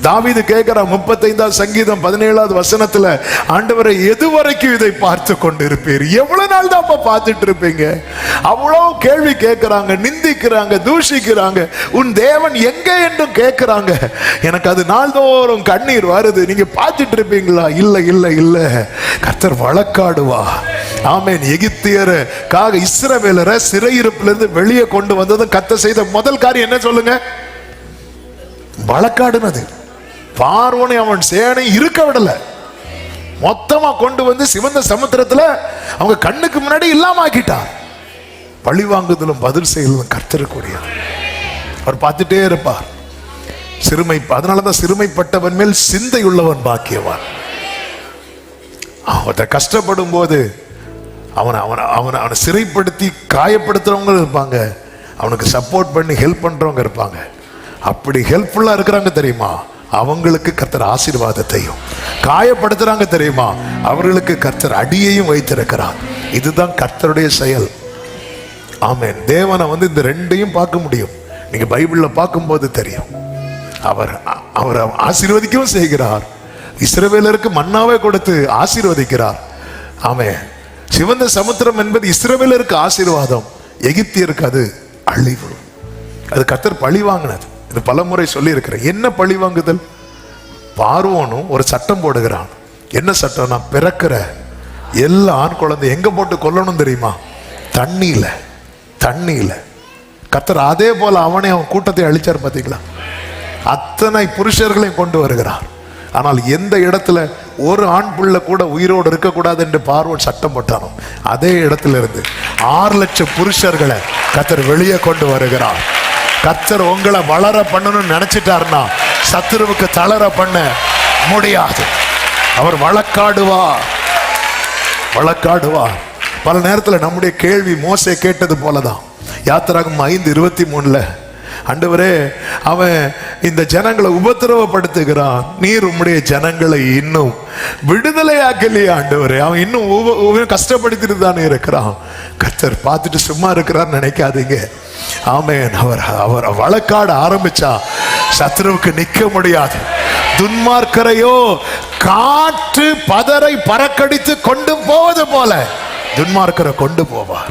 தாவீது கேட்கிறான் 35ஆம் சங்கீதம் 17ஆவது வசனத்துல, ஆண்டவரை எதுவரைக்கும் இதை பார்த்து கொண்டு இருப்பீர்? எவ்வளவு நாள் தான் பார்த்துட்டு இருப்பீங்க? அவ்வளவு கேள்வி கேட்கிறாங்க, நிந்திக்கிறாங்க, தூஷிக்கிறாங்க, உன் தேவன் எங்க என்றும் கேட்கிறாங்க. எனக்கு அது நாள்தோறும் கண்ணீர் வருது. நீங்க பார்த்துட்டு இருப்பீங்களா? இல்ல இல்ல இல்ல, கர்த்தர் வழக்காடுவா. ஆமென். எகிப்தியருக்காக இஸ்ரவேலரை சிறையிருப்பிலிருந்து வெளியே கொண்டு வந்ததும் கர்த்தர் செய்த முதல் காரியம் என்ன சொல்லுங்க? வழக்காடுனது. பார்வோனை அவன் சேனை இருக்க விடல, மொத்தமா கொண்டு வந்து சிவந்த சமுத்திரத்துல அவங்க கண்ணுக்கு முன்னாடி இல்லாம ஆக்கிட்டார். பழி வாங்குதலும் பதில் செய்யலும் கர்த்தருக்குரிய. அவர் பார்த்துட்டே இருப்பார். அதனாலதான் சிறுமைப்பட்டவன் மேல் சிந்தை உள்ளவன் பாக்கியவான். அவனை கஷ்டப்படும் போது அவனை சிறைப்படுத்தி காயப்படுத்துறவங்க இருப்பாங்க, அவனுக்கு சப்போர்ட் பண்ணி ஹெல்ப் பண்றவங்க இருப்பாங்க. அப்படி ஹெல்ப்ஃபுல்லா இருக்கிறாங்க தெரியுமா, அவங்களுக்கு கர்த்தர் ஆசீர்வாதத்தையும், காயப்படுத்துறாங்க தெரியுமா, அவர்களுக்கு கர்த்தர் அடியையும் வைத்திருக்கிறார். இதுதான் கர்த்தருடைய செயல். ஆமென். தேவனை இந்த ரெண்டையும் பார்க்க முடியும். நீங்க பைபிள்ல பார்க்கும்போது தெரியும். அவர் ஆசீர்வதிக்கவும் செய்கிறார், இஸ்ரவேலருக்கு மன்னாவை கொடுத்து ஆசீர்வதிக்கிறார். ஆமென். சிவந்த சமுத்திரம் என்பது இஸ்ரவேலருக்கு ஆசீர்வாதம், எகிப்தியருக்கு அது அழிவு. அது கர்த்தர் பழி வாங்கினது. இது பலமுறை சொல்லி இருக்கிறேன். என்ன பழி வாங்குதல்? பார்வோனும் ஒரு சட்டம் போடுகிறான். என்ன சட்டம்? நான் பிறக்கிற எல்லா ஆண் குழந்தை எங்க போட்டு கொல்லணும் தெரியுமா? தண்ணியில. கர்த்தர் அதே போல அவன் கூட்டத்தை அழிச்சார். பார்த்தீங்களா? அத்தனை புருஷர்களையும் கொண்டு வருகிறார். ஆனால் எந்த இடத்துல ஒரு ஆண் பிள்ளை கூட உயிரோடு இருக்கக்கூடாது என்று பார்வோன் சட்டம் போட்டானோ, அதே இடத்துல இருந்து 6 லட்சம் புருஷர்களை கர்த்தர் வெளியே கொண்டு வருகிறார். கர்த்தர் உங்களை வளர பண்ணணும்னு நினைச்சிட்டாருன்னா சத்துருவுக்கு தளர பண்ண முடியாது. அவர் வழக்காடுவார். பல நேரத்தில் நம்முடைய கேள்வி மோசே கேட்டது போலதான். யாத்திராகமம் 5:23 ஆண்டவரே, அவன் இந்த ஜனங்களை உபத்திரவப்படுத்துகிறான், நீர் உம்முடைய ஜனங்களை இன்னும் விடுதலை ஆக்கலையே ஆண்டவரே, அவன் இன்னும் கஷ்டப்படுத்திட்டு தானே இருக்கிறான். கர்த்தர் பார்த்துட்டு சும்மா இருக்கிறார் நினைக்காதீங்க. ஆமென். அவர் வழக்காட ஆரம்பிச்சா சத்ருவுக்கு நிக்க முடியாது. துன்மார்க்கரையோ காற்று பதரை பறக்கடித்து கொண்டு போவது போல துன்மார்க்கரை கொண்டு போவார்.